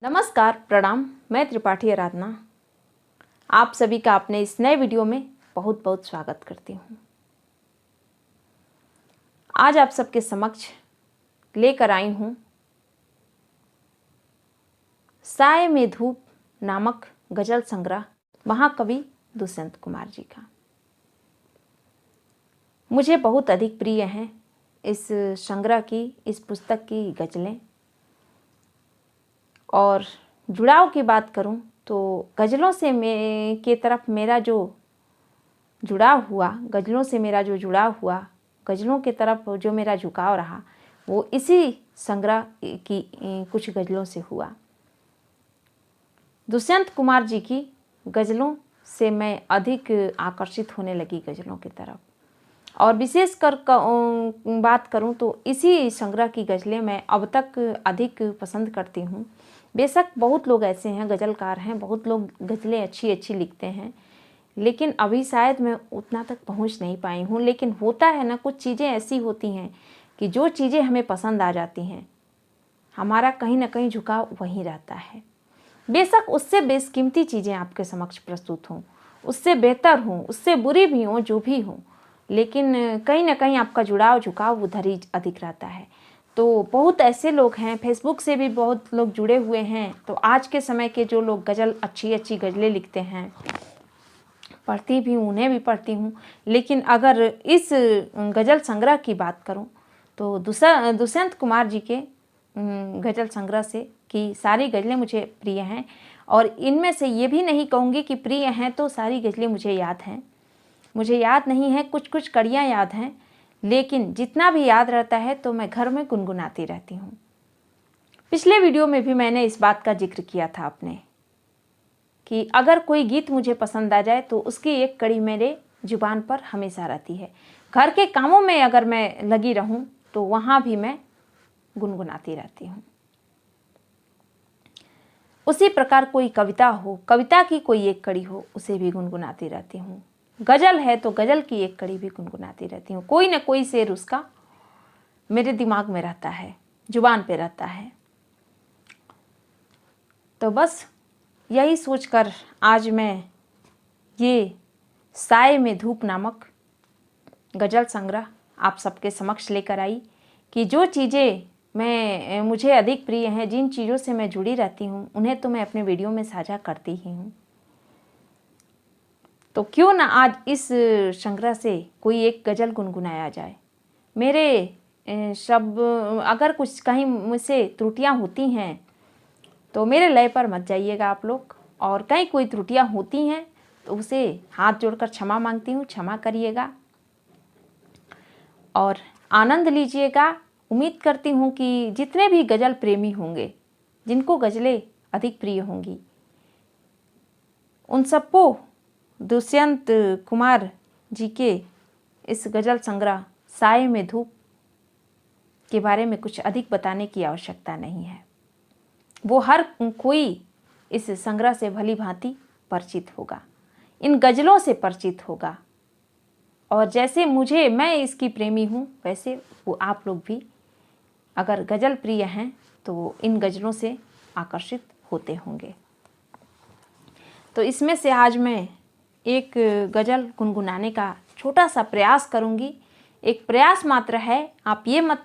नमस्कार, प्रणाम। मैं त्रिपाठी आराधना आप सभी का अपने इस नए वीडियो में बहुत बहुत स्वागत करती हूँ। आज आप सबके समक्ष लेकर आई हूँ साय में धूप नामक गजल संग्रह महाकवि दुष्यंत कुमार जी का। मुझे बहुत अधिक प्रिय हैं इस संग्रह की, इस पुस्तक की गज़लें। और जुड़ाव की बात करूं तो गज़लों से के तरफ मेरा जो जुड़ाव हुआ, गज़लों से मेरा जो जुड़ाव हुआ, गज़लों के तरफ जो मेरा झुकाव रहा, वो इसी संग्रह की कुछ गज़लों से हुआ। दुष्यंत कुमार जी की गज़लों से मैं अधिक आकर्षित होने लगी, गज़लों की तरफ। और विशेषकर बात करूं तो इसी संग्रह की गज़लें मैं अब तक अधिक पसंद करती हूं। बेशक बहुत लोग ऐसे हैं, गज़लकार हैं, बहुत लोग गज़लें अच्छी अच्छी लिखते हैं, लेकिन अभी शायद मैं उतना तक पहुंच नहीं पाई हूं। लेकिन होता है ना, कुछ चीज़ें ऐसी होती हैं कि जो चीज़ें हमें पसंद आ जाती हैं, हमारा कहीं ना कहीं झुकाव वहीं रहता है। बेशक उससे बेशकीमती चीज़ें आपके समक्ष प्रस्तुत हों, उससे बेहतर हों, उससे बुरी भी हों, जो भी हों, लेकिन कहीं ना कहीं आपका जुड़ाव झुकाव उधर ही अधिक रहता है। तो बहुत ऐसे लोग हैं, फेसबुक से भी बहुत लोग जुड़े हुए हैं। तो आज के समय के जो लोग गज़ल अच्छी अच्छी गज़लें लिखते हैं, पढ़ती भी हूँ, उन्हें भी पढ़ती हूँ। लेकिन अगर इस गज़ल संग्रह की बात करूँ तो दुष्यंत कुमार जी के गज़ल संग्रह से की सारी गज़लें मुझे प्रिय हैं। और इनमें से ये भी नहीं कहूँगी कि प्रिय हैं तो सारी गज़लें मुझे याद हैं। मुझे याद नहीं है, कुछ कुछ कड़ियाँ याद हैं, लेकिन जितना भी याद रहता है तो मैं घर में गुनगुनाती रहती हूँ। पिछले वीडियो में भी मैंने इस बात का जिक्र किया था अपने, कि अगर कोई गीत मुझे पसंद आ जाए तो उसकी एक कड़ी मेरे जुबान पर हमेशा रहती है। घर के कामों में अगर मैं लगी रहूं तो वहाँ भी मैं गुनगुनाती रहती हूँ। उसी प्रकार कोई कविता हो, कविता की कोई एक कड़ी हो, उसे भी गुनगुनाती रहती हूँ। गज़ल है तो गज़ल की एक कड़ी भी गुनगुनाती रहती हूँ। कोई ना कोई शेर उसका मेरे दिमाग में रहता है, जुबान पे रहता है। तो बस यही सोचकर आज मैं ये साय में धूप नामक गज़ल संग्रह आप सबके समक्ष लेकर आई, कि जो चीज़ें मुझे अधिक प्रिय हैं, जिन चीज़ों से मैं जुड़ी रहती हूँ, उन्हें तो मैं अपने वीडियो में साझा करती ही हूँ। तो क्यों ना आज इस संग्रह से कोई एक गज़ल गुनगुनाया जाए। मेरे शब्द अगर कुछ कहीं मुझसे त्रुटियां होती हैं तो मेरे लय पर मत जाइएगा आप लोग, और कहीं कोई त्रुटियां होती हैं तो उसे हाथ जोड़कर क्षमा मांगती हूँ, क्षमा करिएगा और आनंद लीजिएगा। उम्मीद करती हूँ कि जितने भी गज़ल प्रेमी होंगे, जिनको गज़लें अधिक प्रिय होंगी, उन सबको दुष्यंत कुमार जी के इस गज़ल संग्रह साय में धूप के बारे में कुछ अधिक बताने की आवश्यकता नहीं है। वो हर कोई इस संग्रह से भली भांति परिचित होगा, इन गज़लों से परिचित होगा। और जैसे मैं इसकी प्रेमी हूँ, वैसे वो आप लोग भी अगर गज़ल प्रिय हैं तो इन गज़लों से आकर्षित होते होंगे। तो इसमें से आज मैं एक गज़ल गुनगुनाने का छोटा सा प्रयास करूँगी। एक प्रयास मात्र है, आप ये मत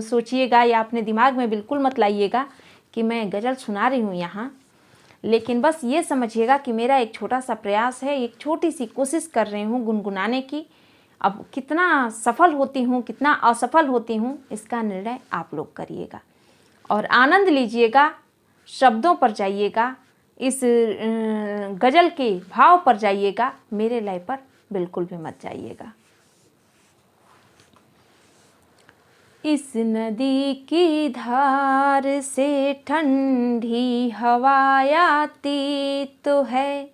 सोचिएगा या अपने दिमाग में बिल्कुल मत लाइएगा कि मैं गज़ल सुना रही हूँ यहाँ। लेकिन बस ये समझिएगा कि मेरा एक छोटा सा प्रयास है, एक छोटी सी कोशिश कर रही हूँ गुनगुनाने की। अब कितना सफल होती हूँ, कितना असफल होती हूँ, इसका निर्णय आप लोग करिएगा और आनंद लीजिएगा। शब्दों पर जाइएगा, इस गज़ल के भाव पर जाइएगा, मेरे लय पर बिल्कुल भी मत जाइएगा। इस नदी की धार से ठंडी हवा आती तो है,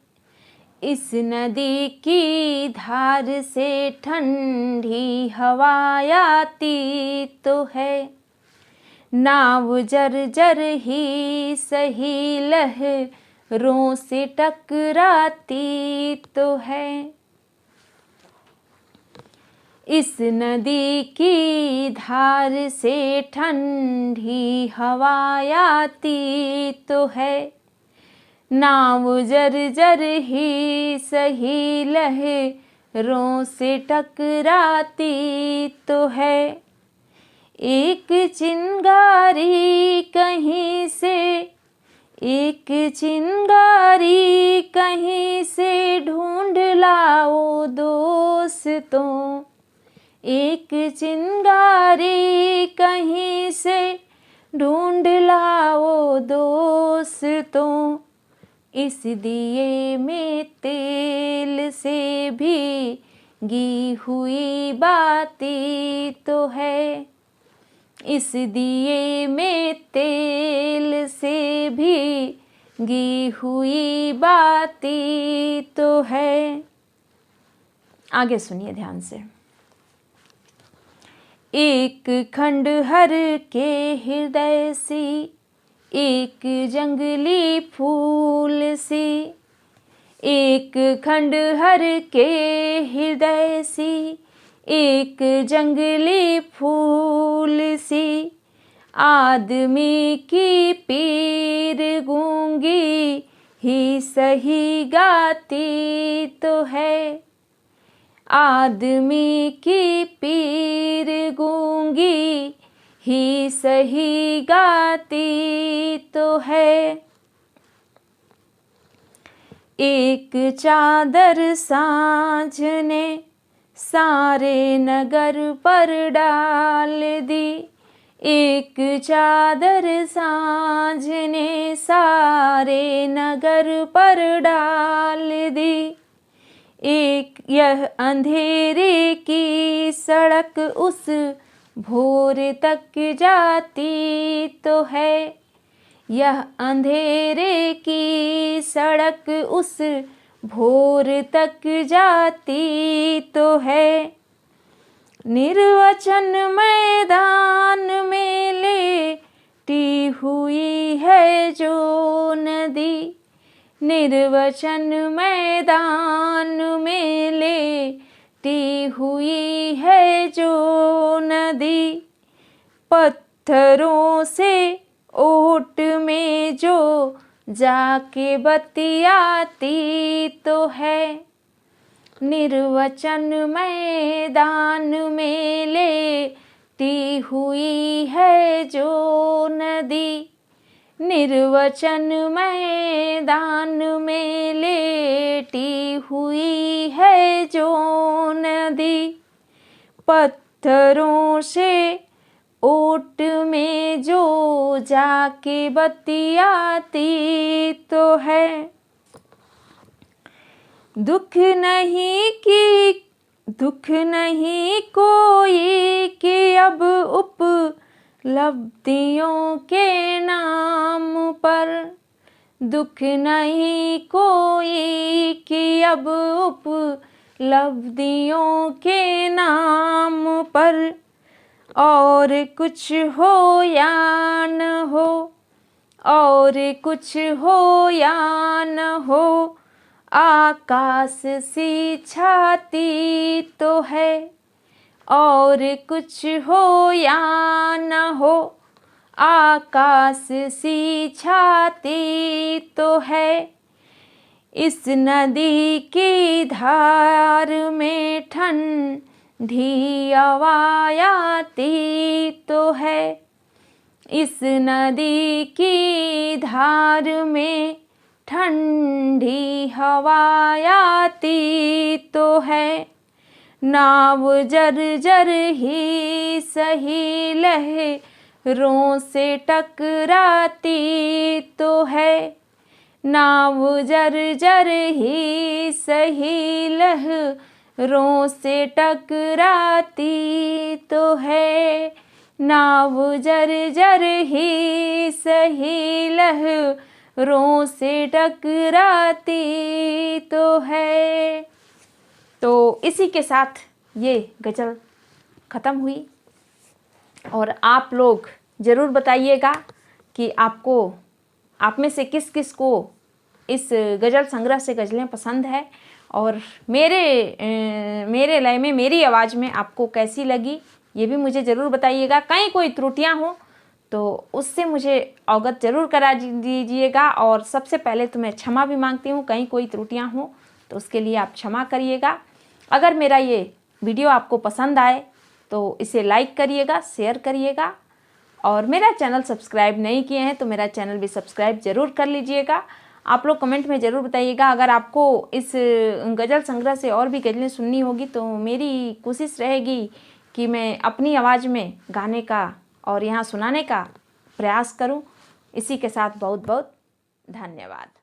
इस नदी की धार से ठंडी हवा आती तो है। नाव जर्जर ही सही लहरों से टकराती तो है। इस नदी की धार से ठंडी हवा आती तो है, नाव जर्जर ही सही लहरों से टकराती तो है। एक चिंगारी कहीं से, एक चिंगारी कहीं से ढूंढ लाओ दोस्तों, एक चिंगारी कहीं से ढूंढ लाओ दोस्तों। इस दिए में तेल से भीगी हुई बाती तो है, इस दिए में तेल से भीगी हुई बाती तो है। आगे सुनिए ध्यान से। एक खंडहर के हृदय सी, एक जंगली फूल सी, एक खंडहर के हृदय सी, एक जंगली फूल सी। आदमी की पीर गूंगी ही सही गाती तो है, आदमी की पीर गूंगी ही सही गाती तो है। एक चादर सांझ ने सारे नगर पर डाल दी, एक चादर सांझ ने सारे नगर पर डाल दी। एक यह अंधेरे की सड़क उस भोर तक जाती तो है, यह अंधेरे की सड़क उस भोर तक जाती तो है। निर्वचन मैदान में लेटी हुई है जो नदी, निर्वचन मैदान में लेटी हुई है जो नदी। पत्थरों से ओट में जो जाके बतियाती तो है, निर्वचन मैदान में लेटी हुई है जो नदी, निर्वचन मैदान में लेटी हुई है जो नदी। पत्थरों से ओट में जो जाके बतियाती तो है। दुख नहीं कोई कि अब उपलब्धियों के नाम पर, दुख नहीं कोई कि अब उपलब्धियों के नाम पर। और कुछ हो या न हो, और कुछ हो या न हो, आकाश सी छाती तो है। और कुछ हो या न हो, आकाश सी छाती तो है। इस नदी की धार में ठंडी हवा आती तो है, इस नदी की धार में ठंडी हवा आती तो है। नाव जर्जर ही सही लहरों से टकराती तो है, नाव जर्जर ही सही लहरों से टकराती तो है, नाव जर्जर ही सही लहरों से टकराती तो है। तो इसी के साथ ये गज़ल ख़त्म हुई। और आप लोग ज़रूर बताइएगा कि आप में से किस किस को इस गज़ल संग्रह से गज़लें पसंद है और मेरे लय में, मेरी आवाज़ में आपको कैसी लगी ये भी मुझे ज़रूर बताइएगा। कहीं कोई त्रुटियां हो तो उससे मुझे अवगत ज़रूर करा दीजिएगा। और सबसे पहले तो मैं क्षमा भी मांगती हूँ, कहीं कोई त्रुटियां हो तो उसके लिए आप क्षमा करिएगा। अगर मेरा ये वीडियो आपको पसंद आए तो इसे लाइक करिएगा, शेयर करिएगा और मेरा चैनल सब्सक्राइब नहीं किए हैं तो मेरा चैनल भी सब्सक्राइब ज़रूर कर लीजिएगा। आप लोग कमेंट में ज़रूर बताइएगा। अगर आपको इस गज़ल संग्रह से और भी गज़लें सुननी होगी तो मेरी कोशिश रहेगी कि मैं अपनी आवाज़ में गाने का और यहाँ सुनाने का प्रयास करूं। इसी के साथ बहुत बहुत धन्यवाद।